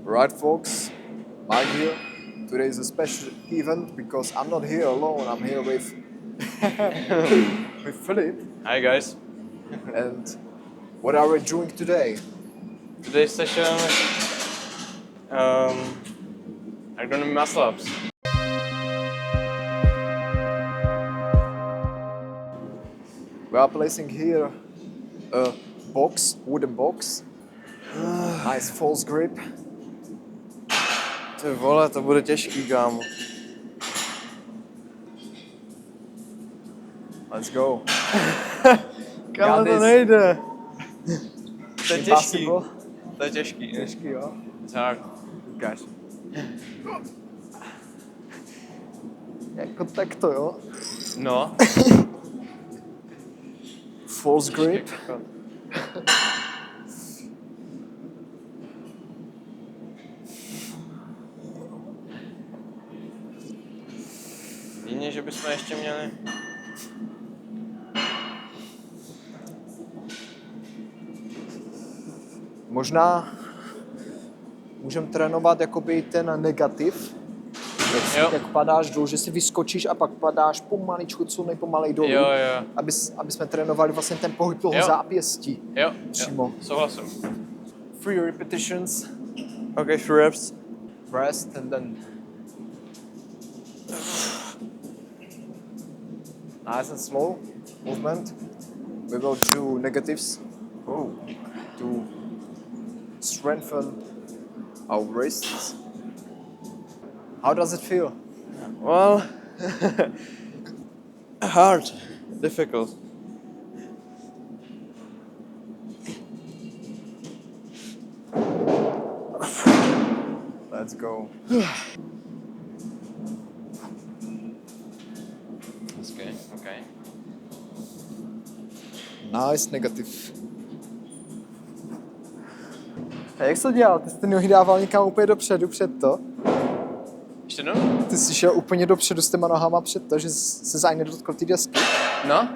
Right, folks, Mike here. Today is a special event because I'm not here alone. I'm here with with Filip. Hi guys. And what are we doing today? Today's session are gonna be muscle ups. We are placing here a wooden box. Nice false grip. Ty vole, to bude těžký, kámo. Let's go. Kámo, Got to this. nejde. To je těžký. Impossible. To je těžký. Těžký, jo? Tak. Ukáž. Jako takto, jo? No. False grip. Jedině, že bychom ještě měli... Možná můžeme trénovat jakoby ten negativ. Jak padáš dolů, že si vyskočíš a pak padáš pomaličku, co nejpomalej dolů. Jo. Aby jsme trénovali vlastně ten pohyb toho zápěstí. Jo. Přímo. Souhlasím. 3 repetitions. Okay, 3 reps. Rest and then... Nice and slow movement. We will do negatives to strengthen our wrists. How does it feel? Well, hard, difficult. Let's go. Okay. Nice negative. A jak jsi to dělal? Ty jsi ty nohy dával někam úplně dopředu před to? Ještě jednou? Ty jsi šel úplně dopředu s těma nohama před to, že se zájmy dotkl ty desky? No.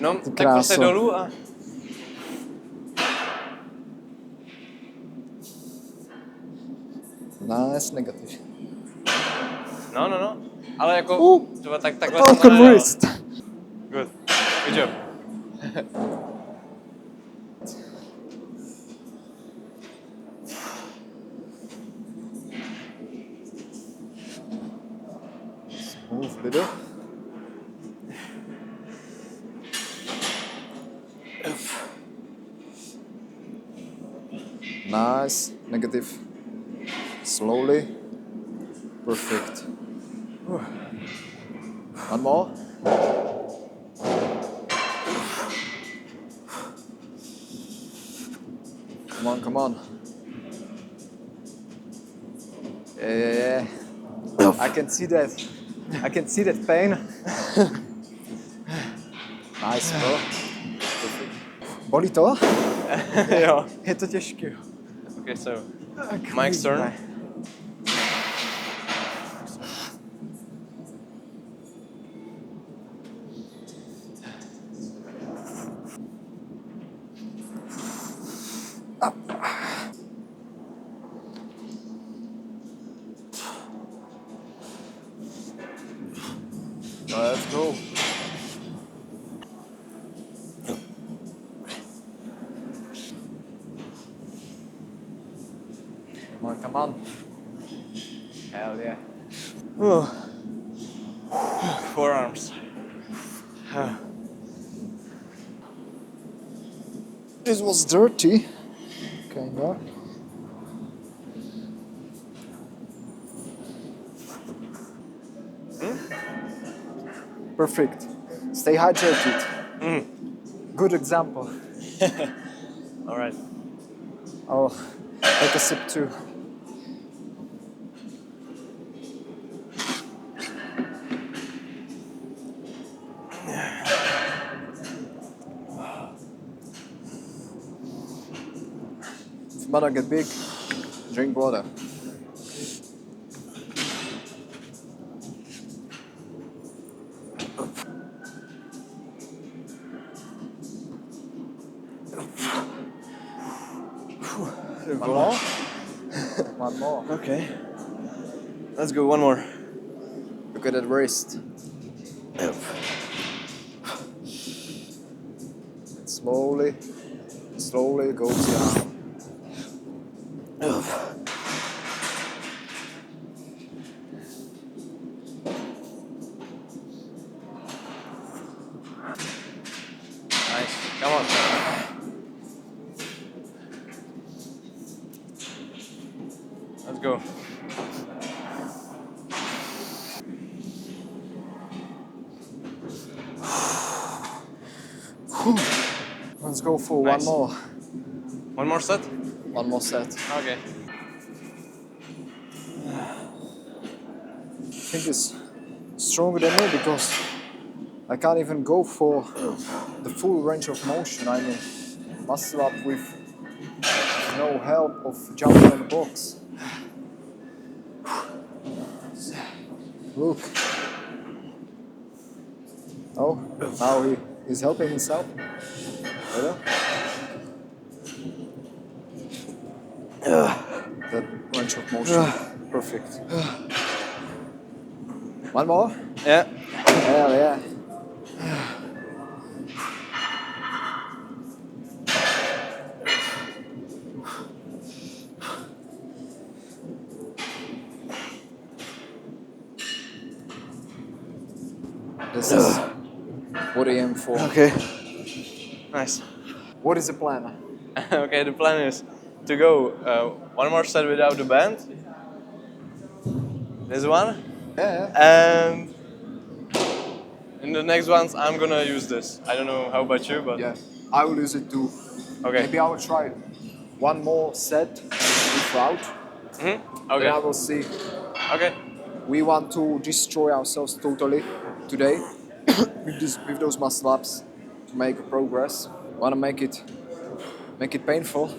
No, tak prostě dolů a... Nice negativ. No. Ale jako... takhle Oh, good wrist. Good. Good job. Move little. Nice, negative. Slowly. Perfect. One more. Come on. Yeah. I can see that pain. Nice, bro. Bolí to? Jo. Je to těžké. Okay, so Mike's turn. Let's go. Come on. Hell yeah. Forearms. This was dirty. Kinda. Perfect. Stay hydrated. Good example. All right. I'll take a sip too. If you wanna get big, drink water. One more. One more. Okay. Let's go, one more. Look at that wrist. Yep. Slowly goes down. Nice. Come on. Let's go. Let's go for Nice. one more. One more set? One more set. Okay. I think it's stronger than me because I can't even go for the full range of motion. I mean, muscle up with no help of jumping on the box. Look. Oh, now he's helping himself. Better. That range of motion, perfect. One more? Yeah. Hell yeah. This is what I aim for. Okay. Nice. What is the plan? Okay, the plan is to go one more set without the band. This one. Yeah. And in the next ones, I'm gonna use this. I don't know how about you, but Yeah, I will use it too. okay. Maybe I will try one more set without. Okay. Then I will see. Okay. We want to destroy ourselves totally today with those muscle ups to make a progress. Want to make it painful.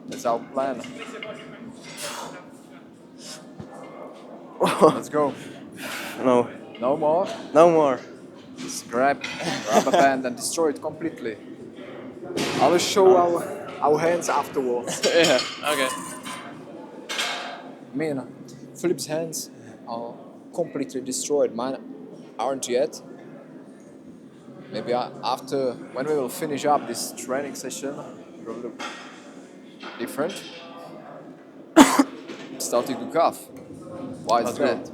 That's our plan. Let's go. No. No more. No more. Just grab rubber band and destroy it completely. I will show our hands afterwards. Yeah. Okay. I mean, Filip's hands are completely destroyed. Mine aren't yet. Maybe after, when we will finish up this training session, it will look different. Starting to cough. Why is Let's that? go.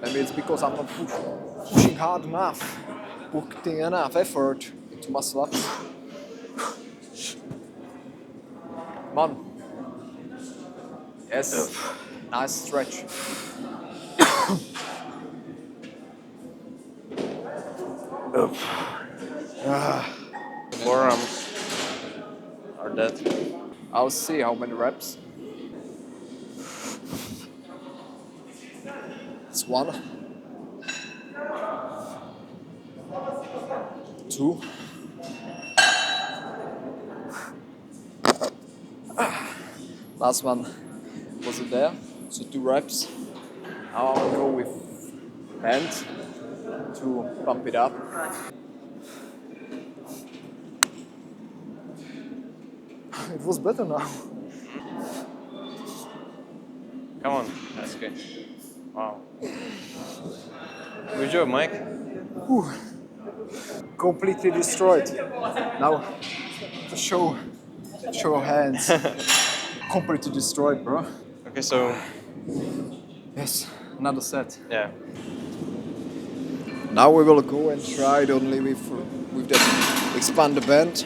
Maybe it's because I'm not pushing hard enough, putting enough effort into muscle ups. Come on. Yes. Nice stretch. Forearms are dead. I'll see how many reps. It's 1, 2. Last one wasn't there, so 2 reps. Now I'll go with band to pump it up. It was better now. Come on. That's good. Wow. Good job, Mike. Whew. Completely destroyed. Now, show hands. Completely destroyed, bro. Okay, so Yes, another set. yeah. Now we will go and try it only with that expand the band.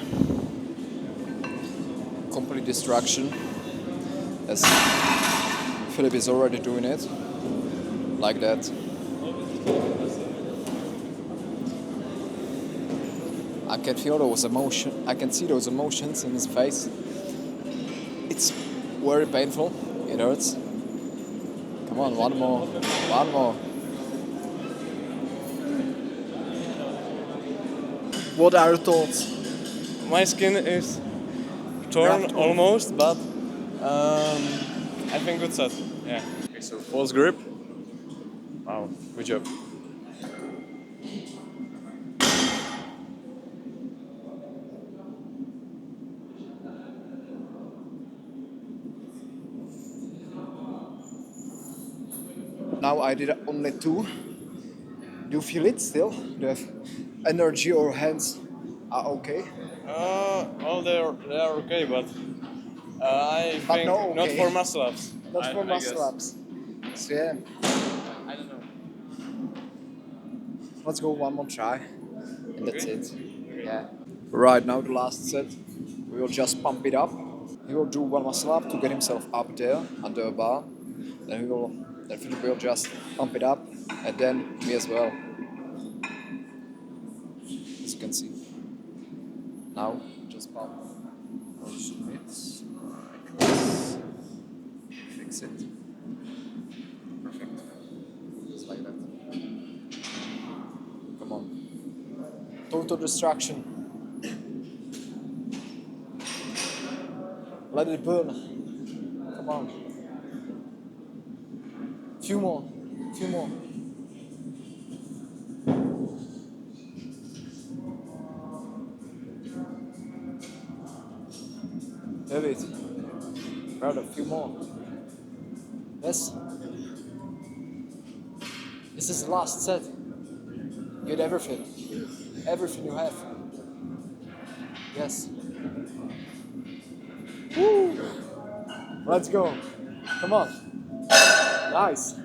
Complete destruction. As Filip is already doing it. Like that. I can feel those emotions. I can see those emotions in his face. It's very painful. It hurts. Come on, one more. One more. What are your thoughts? My skin is torn almost, but I think good set. Yeah. Okay, so false grip. Wow, good job. now I did only 2. Do you feel it still? Do you have energy or hands are okay? Well, they are okay, but I But think no not okay. for muscle ups. Not for I muscle guess. ups. So yeah, I don't know. let's go one more try. And that's Okay. it. Yeah. Right, now the last set. We will just pump it up. He will do one muscle up to get himself up there under a bar. Then Filip will just pump it up, and then me as well. As you can see. Now just pump. Position it like this. Fix it. Perfect. Just like that. Come on. Total distraction. Let it burn. Come on. Few more. Few more. David. Brother, a few more. Yes. This is the last set. Get everything. Everything you have. Yes. Woo! Let's go. Come on. Nice.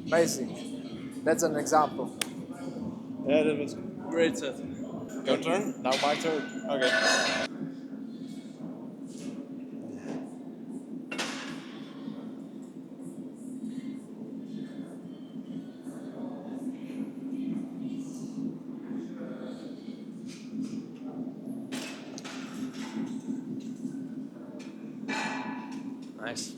Amazing. That's an example. Yeah, that was great set. Your turn? Now my turn. Okay. Nice.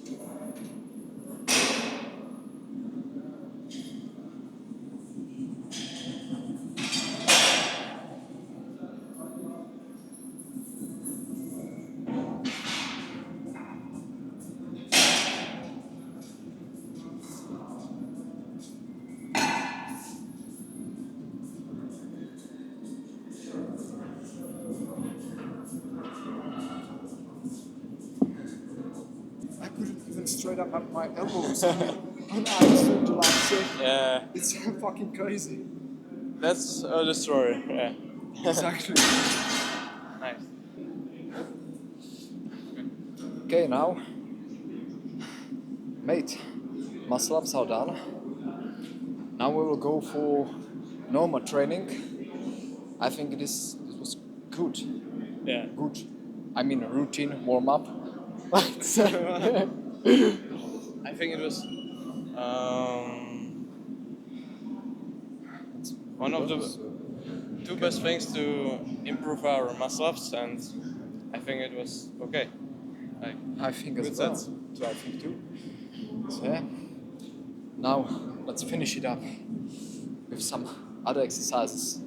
I couldn't even straight up my elbows on ice during the last set. Yeah, It's fucking crazy. that's a destroyer. Yeah. Exactly. Nice. Okay, now, mate, muscle ups are done. Now we will go for normal training. I think this was good. Yeah. Good. I mean, routine warm up. I think it was one of the two best things to improve our muscle ups, and I think it was okay. Like, I think as good well. sets. So I think too. So yeah. Now let's finish it up with some other exercises.